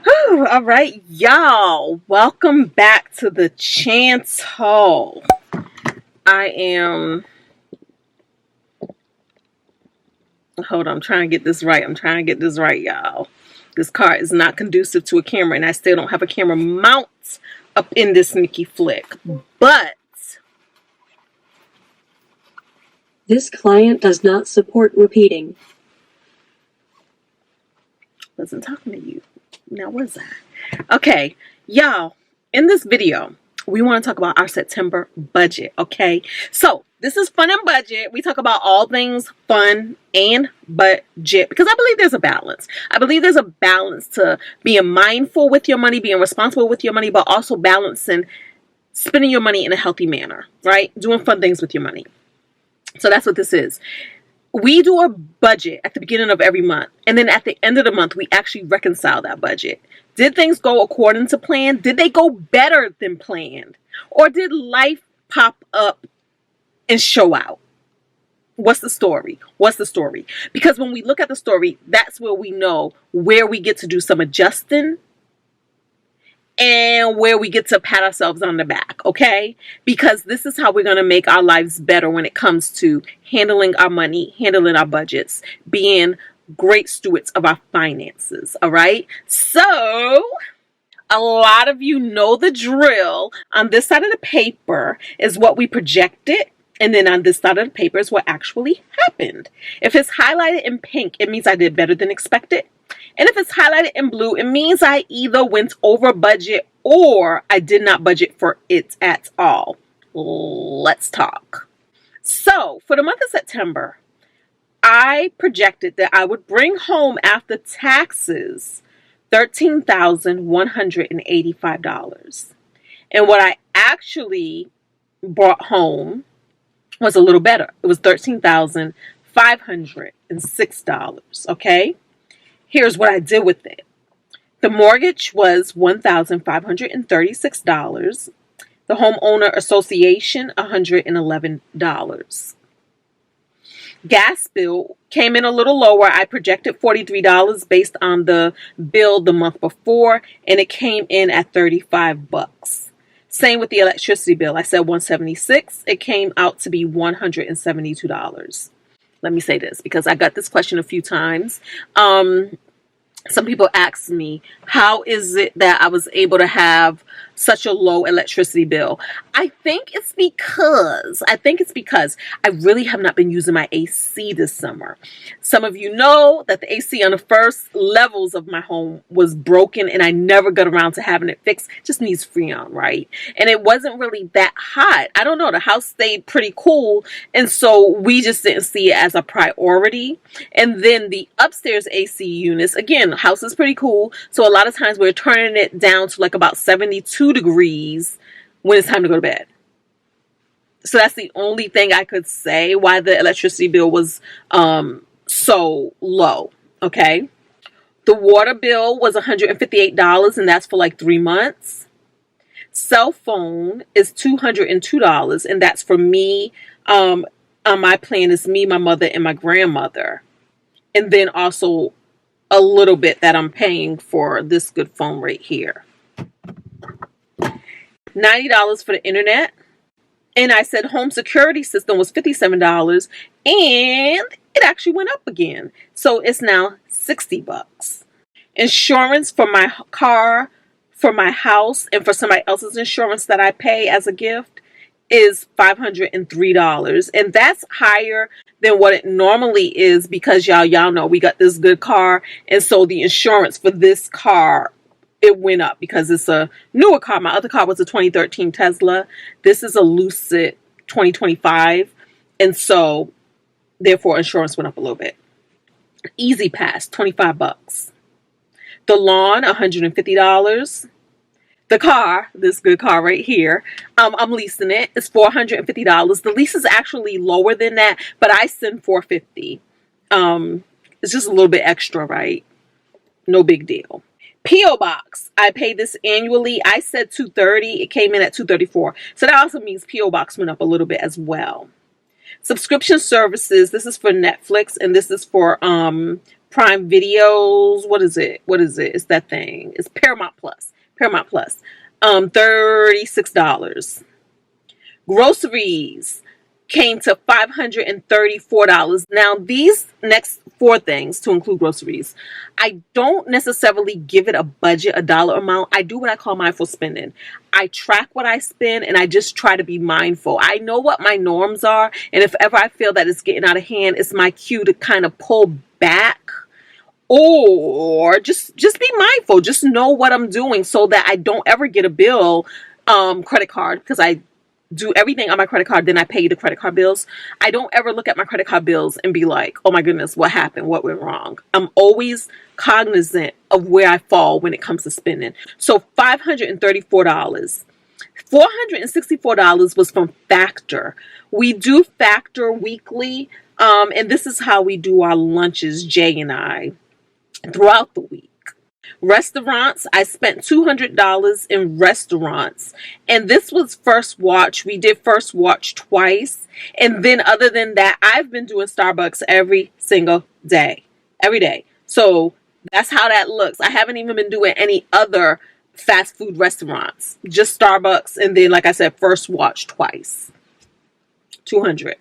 Whew, all right, y'all. Welcome back to the Chance Hall. Hold on, I'm trying to get this right. Y'all. This car is not conducive to a camera, and I still don't have a camera mount up in this Mickey flick. But this client does not support repeating. wasn't talking to you. Now was I? Okay, y'all. In this video, we want to talk about our September budget. Okay, so this is fun and budget. We talk about all things fun and budget because I believe there's a balance. I believe there's a balance to being mindful with your money, being responsible with your money, but also balancing spending your money in a healthy manner, right? Doing fun things with your money. So that's what this is. We do a budget at the beginning of every month, and then at the end of the month, we actually reconcile that budget. Did things go according to plan? Did they go better than planned? Or did life pop up and show out? What's the story? Because when we look at the story, that's where we know where we get to do some adjusting and where we get to pat ourselves on the back, okay? Because this is how we're going to make our lives better when it comes to handling our money, handling our budgets, being great stewards of our finances, all right? So, a lot of you know the drill. On this side of the paper is what we projected, and then on this side of the paper is what actually happened. If it's highlighted in pink, it means I did better than expected. And if it's highlighted in blue, it means I either went over budget or I did not budget for it at all. Let's talk. So, for the month of September, I projected that I would bring home after taxes $13,185. And what I actually brought home was a little better. It was $13,506, okay? Here's what I did with it. The mortgage was $1,536. The homeowner association, $111. Gas bill came in a little lower. I projected $43 based on the bill the month before, and it came in at $35. Same with the electricity bill. I said $176. It came out to be $172. Let me say this because I got this question a few times. Some people ask me, how is it that I was able to have such a low electricity bill? I think it's because I really have not been using my AC this summer. Some of you know that the AC on the first levels of my home was broken and I never got around to having it fixed. It just needs Freon, right? And it wasn't really that hot. I don't know. The house stayed pretty cool. And so we just didn't see it as a priority. And then the upstairs AC units, again, the house is pretty cool. So a lot of times we're turning it down to like about 72 degrees when it's time to go to bed. So that's the only thing I could say why the electricity bill was so low. Okay. The water bill was $158 and that's for like 3 months. Cell phone is $202 and that's for me. On my plan is me, my mother, and my grandmother. And then also a little bit that I'm paying for this good phone right here. $90 for the internet. And I said home security system was $57 and it actually went up again. So it's now $60. Insurance for my car, for my house, and for somebody else's insurance that I pay as a gift is $503. And that's higher than what it normally is because y'all know we got this good car. And so the insurance for this car, it went up because it's a newer car. My other car was a 2013 Tesla. This is a Lucid 2025. And so therefore insurance went up a little bit. Easy Pass, $25. The lawn, $150. The car, this good car right here, I'm leasing it. It's $450. The lease is actually lower than that, but I send $450. It's just a little bit extra, right? No big deal. P.O. Box. I pay this annually. I said $230. It came in at $234. So that also means P.O. Box went up a little bit as well. Subscription services. This is for Netflix and this is for Prime Videos. What is it? It's that thing. It's Paramount Plus. Paramount Plus. $36. Groceries came to $534. Now, these next four things, to include groceries, I don't necessarily give it a budget, a dollar amount. I do what I call mindful spending. I track what I spend and I just try to be mindful. I know what my norms are, and if ever I feel that it's getting out of hand, it's my cue to kind of pull back, or just be mindful. Just know what I'm doing so that I don't ever get a bill, credit card, because I do everything on my credit card, then I pay the credit card bills. I don't ever look at my credit card bills and be like, oh my goodness, what happened? What went wrong? I'm always cognizant of where I fall when it comes to spending. So $534. $464 was from Factor. We do Factor weekly, and this is how we do our lunches, Jay and I, throughout the week. Restaurants, I spent $200 in restaurants, and this was First Watch. We did First Watch twice, and then other than that, I've been doing Starbucks every single day, every day. So that's how that looks. I haven't even been doing any other fast food restaurants, just Starbucks, and then, like I said, First Watch twice. 200.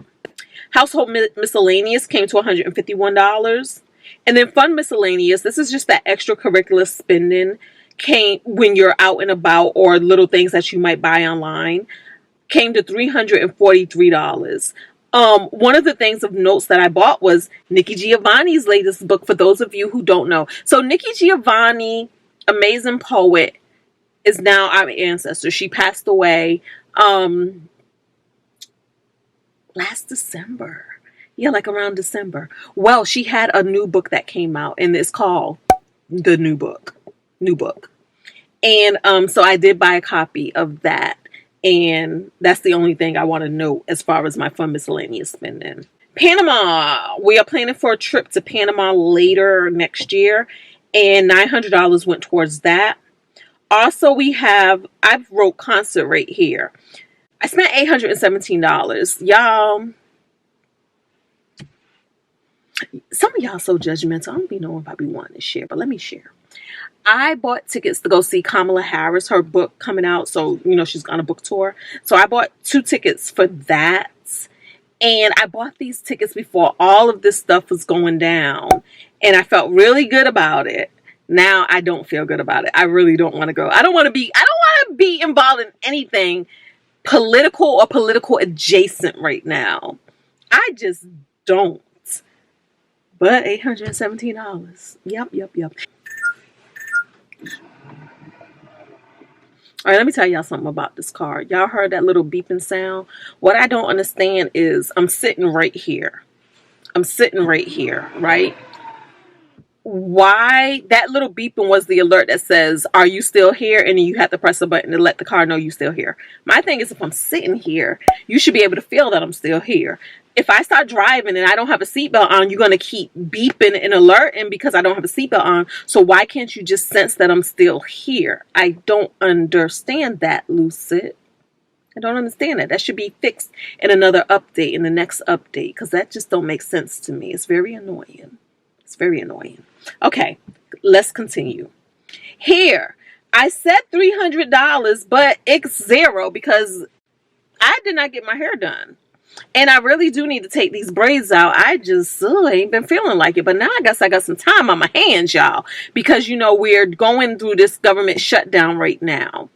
Household miscellaneous came to $151. And then fun miscellaneous, this is just that extracurricular spending, came when you're out and about, or little things that you might buy online, came to $343. One of the things of notes that I bought was Nikki Giovanni's latest book, for those of you who don't know. So Nikki Giovanni, amazing poet, is now our ancestor. She passed away last December. Yeah, like around December. Well, she had a new book that came out, and it's called The New Book. New Book. And so I did buy a copy of that. And that's the only thing I want to note as far as my fun miscellaneous spending. Panama. We are planning for a trip to Panama later next year, and $900 went towards that. Also, I wrote concert right here. I spent $817. Y'all, some of y'all so judgmental. I don't be knowing if I be wanting to share, but let me share. I bought tickets to go see Kamala Harris, her book coming out. So, she's on a book tour. So I bought 2 tickets for that. And I bought these tickets before all of this stuff was going down. And I felt really good about it. Now I don't feel good about it. I really don't want to go. I don't want to be involved in anything political or political adjacent right now. I just don't. But $817. Yep. All right, let me tell y'all something about this car. Y'all heard that little beeping sound? What I don't understand is I'm sitting right here, right? Why that little beeping was the alert that says, are you still here? And then you have to press a button to let the car know you're still here. My thing is, if I'm sitting here, you should be able to feel that I'm still here. If I start driving and I don't have a seatbelt on, you're going to keep beeping and alerting because I don't have a seatbelt on. So why can't you just sense that I'm still here? I don't understand that, Lucid. I don't understand that. That should be fixed in another update, in the next update, because that just don't make sense to me. It's very annoying. Okay, let's continue. Here, I said $300, but it's $0 because I did not get my hair done. And I really do need to take these braids out. I just ain't been feeling like it. But now I guess I got some time on my hands, y'all. Because, we're going through this government shutdown right now.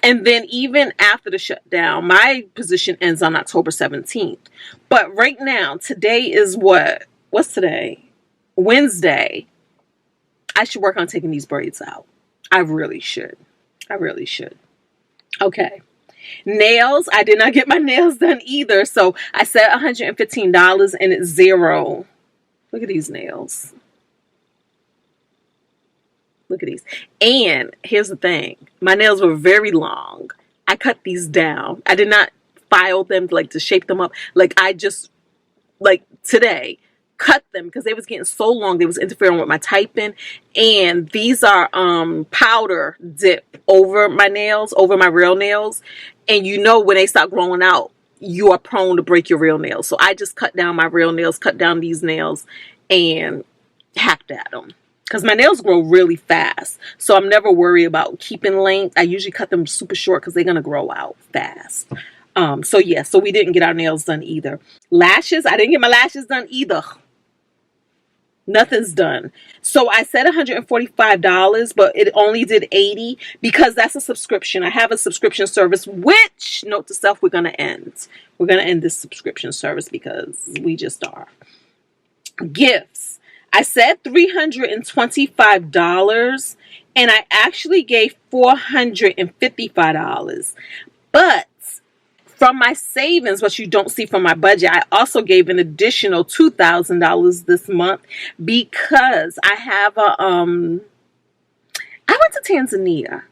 And then even after the shutdown, my position ends on October 17th. But right now, today is what? What's today? Wednesday. I should work on taking these braids out. I really should. Okay. Nails. I did not get my nails done either. So I said $115 and it's $0. Look at these nails. Look at these. And here's the thing. My nails were very long. I cut these down. I did not file them to shape them up. I just, today, cut them because they was getting so long. They was interfering with my typing. And these are powder dip over my nails, over my real nails. And when they start growing out, you are prone to break your real nails. So I just cut down my real nails, cut down these nails, and hacked at them. Because my nails grow really fast. So I'm never worried about keeping length. I usually cut them super short because they're going to grow out fast. So yeah, so we didn't get our nails done either. Lashes, I didn't get my lashes done either. Nothing's done. So I said $145, but it only did $80 because that's a subscription. I have a subscription service, which, note to self, we're going to end. We're going to end this subscription service because we just are. Gifts. I said $325 and I actually gave $455. But from my savings, what you don't see from my budget, I also gave an additional $2,000 this month because I have I went to Tanzania.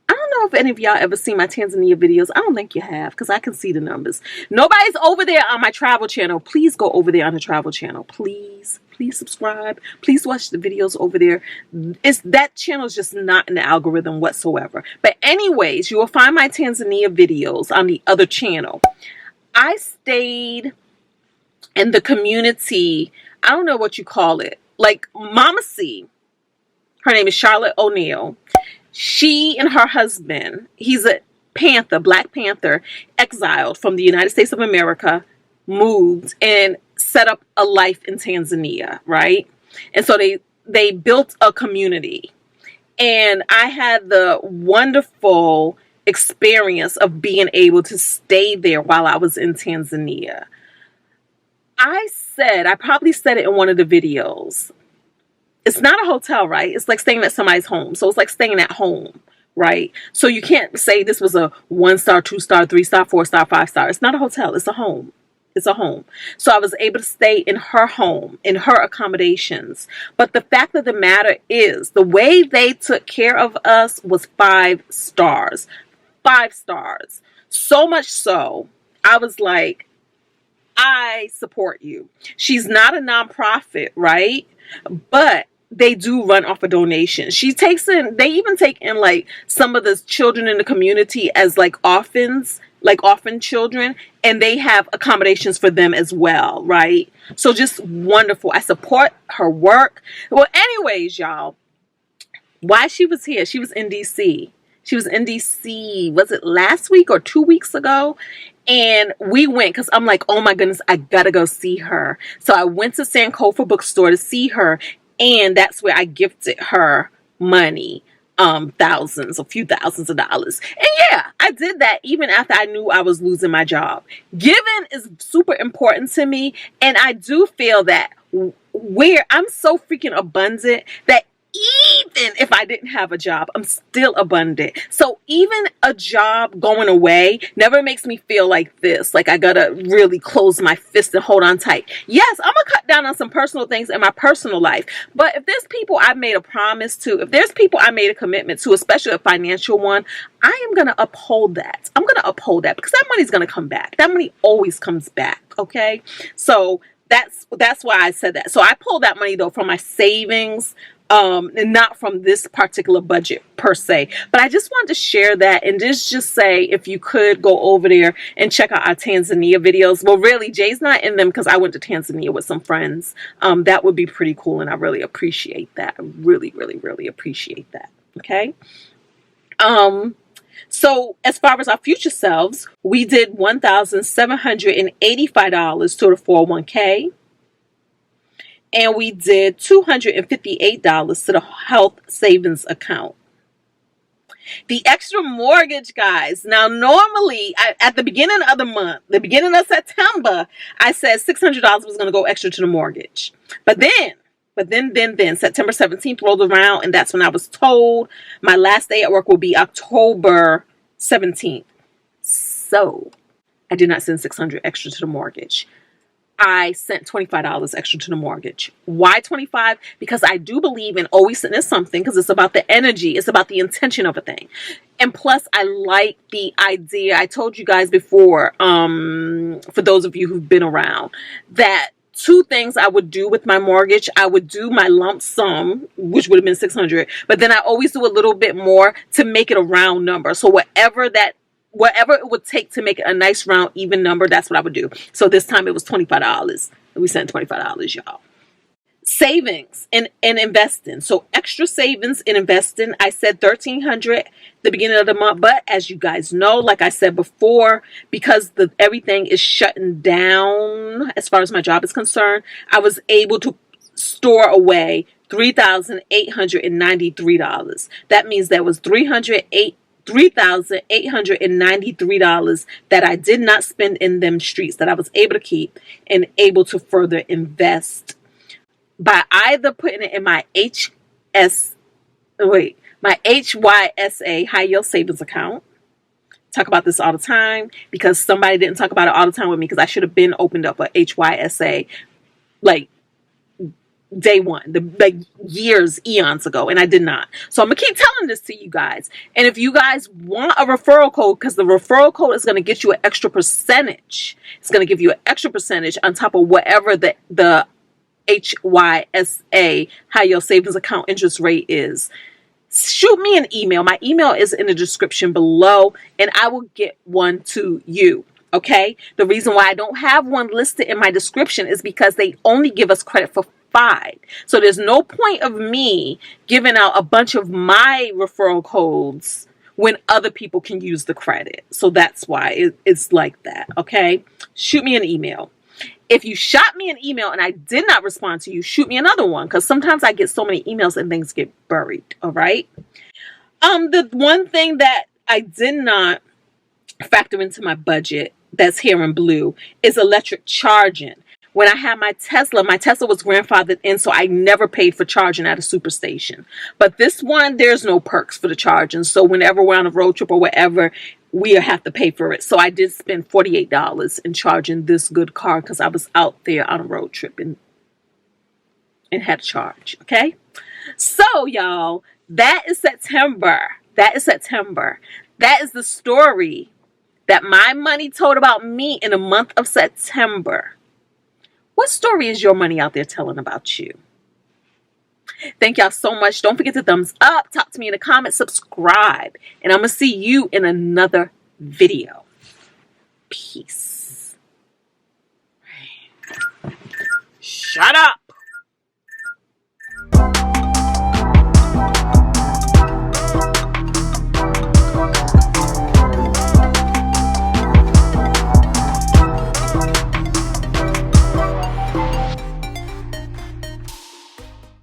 I don't know if any of y'all ever seen my Tanzania videos. I don't think you have because I can see the numbers. Nobody's over there on my travel channel. Please go over there on the travel channel. Please subscribe. Please watch the videos over there. That channel is just not in the algorithm whatsoever. But anyways, you will find my Tanzania videos on the other channel. I stayed in the community. I don't know what you call it. Like Mama C. Her name is Charlotte O'Neill. She and her husband, he's a Panther, Black Panther, exiled from the United States of America, moved and set up a life in Tanzania, right? And so they built a community. And I had the wonderful experience of being able to stay there while I was in Tanzania. I probably said it in one of the videos. It's not a hotel, right? It's like staying at somebody's home. So it's like staying at home, right? So you can't say this was a 1-star, 2-star, 3-star, 4-star, 5-star. It's not a hotel. It's a home. It's a home. So I was able to stay in her home, in her accommodations. But the fact of the matter is, the way they took care of us was 5 stars. 5 stars. So much so, I was like, I support you. She's not a nonprofit, right? But they do run off a donation. They even take in like some of the children in the community as like orphans, like orphan children, and they have accommodations for them as well, right? So just wonderful. I support her work. Well, anyways, y'all, why she was here? She was in DC. She was in DC, was it last week or 2 weeks ago? And we went because I'm like, oh my goodness, I gotta go see her. So I went to Sankofa bookstore to see her, and that's where I gifted her money, a few thousands of dollars. And yeah, I did that even after I knew I was losing my job. Giving is super important to me, and I do feel that where I'm so freaking abundant that even if I didn't have a job, I'm still abundant. So even a job going away never makes me feel like this. Like I gotta really close my fist and hold on tight. Yes, I'm gonna cut down on some personal things in my personal life. But if there's people I made a promise to, if there's people I made a commitment to, especially a financial one, I am gonna uphold that. I'm gonna uphold that because that money's gonna come back. That money always comes back. Okay. So that's why I said that. So I pulled that money though from my savings. And not from this particular budget per se, but I just wanted to share that and just say, if you could go over there and check out our Tanzania videos. Well, really, Jay's not in them because I went to Tanzania with some friends. That would be pretty cool, and I really appreciate that. I really, really, really appreciate that. Okay. So as far as our future selves, we did $1,785 to the 401k. And we did $258 to the health savings account. The extra mortgage, guys. Now, normally, at the beginning of the month, the beginning of September, I said $600 was going to go extra to the mortgage. But then, September 17th rolled around, and that's when I was told my last day at work will be October 17th. So, I did not send $600 extra to the mortgage. I sent $25 extra to the mortgage. Why 25? Because I do believe in always sending something, because it's about the energy. It's about the intention of a thing. And plus, I like the idea. I told you guys before, for those of you who've been around, that 2 things I would do with my mortgage. I would do my lump sum, which would have been $600, but then I always do a little bit more to make it a round number. So whatever it would take to make it a nice round even number, that's what I would do. So this time it was $25. We sent $25, y'all. savings and investing. So extra savings and investing. I said 1,300 the beginning of the month, but as you guys know, like I said before, because everything is shutting down as far as my job is concerned, I was able to store away $3,893. That means there was $3,893 that I did not spend in them streets, that I was able to keep and able to further invest by either putting it in my HYSA, high yield savings account. Talk about this all the time because somebody didn't talk about it all the time with me, because I should have been opened up a HYSA like day one, like eons ago, and I did not. So I'm gonna keep telling this to you guys. And if you guys want a referral code, because the referral code is gonna get you an extra percentage. It's gonna give you an extra percentage on top of whatever the HYSA, high yield savings account interest rate is. Shoot me an email. My email is in the description below, and I will get one to you. Okay? The reason why I don't have one listed in my description is because they only give us credit for 5. So there's no point of me giving out a bunch of my referral codes when other people can use the credit. So that's why it's like that. Okay? Shoot me an email. If you shot me an email and I did not respond to you, shoot me another one, because sometimes I get so many emails and things get buried. All right. The one thing that I did not factor into my budget that's here in blue is electric charging. When I had my Tesla was grandfathered in, so I never paid for charging at a superstation. But this one, there's no perks for the charging. So whenever we're on a road trip or whatever, we have to pay for it. So I did spend $48 in charging this good car because I was out there on a road trip and had to charge. Okay. So y'all, that is September. That is September. That is the story that my money told about me in the month of September. What story is your money out there telling about you? Thank y'all so much. Don't forget to thumbs up, talk to me in the comments, subscribe, and I'm going to see you in another video. Peace. Shut up.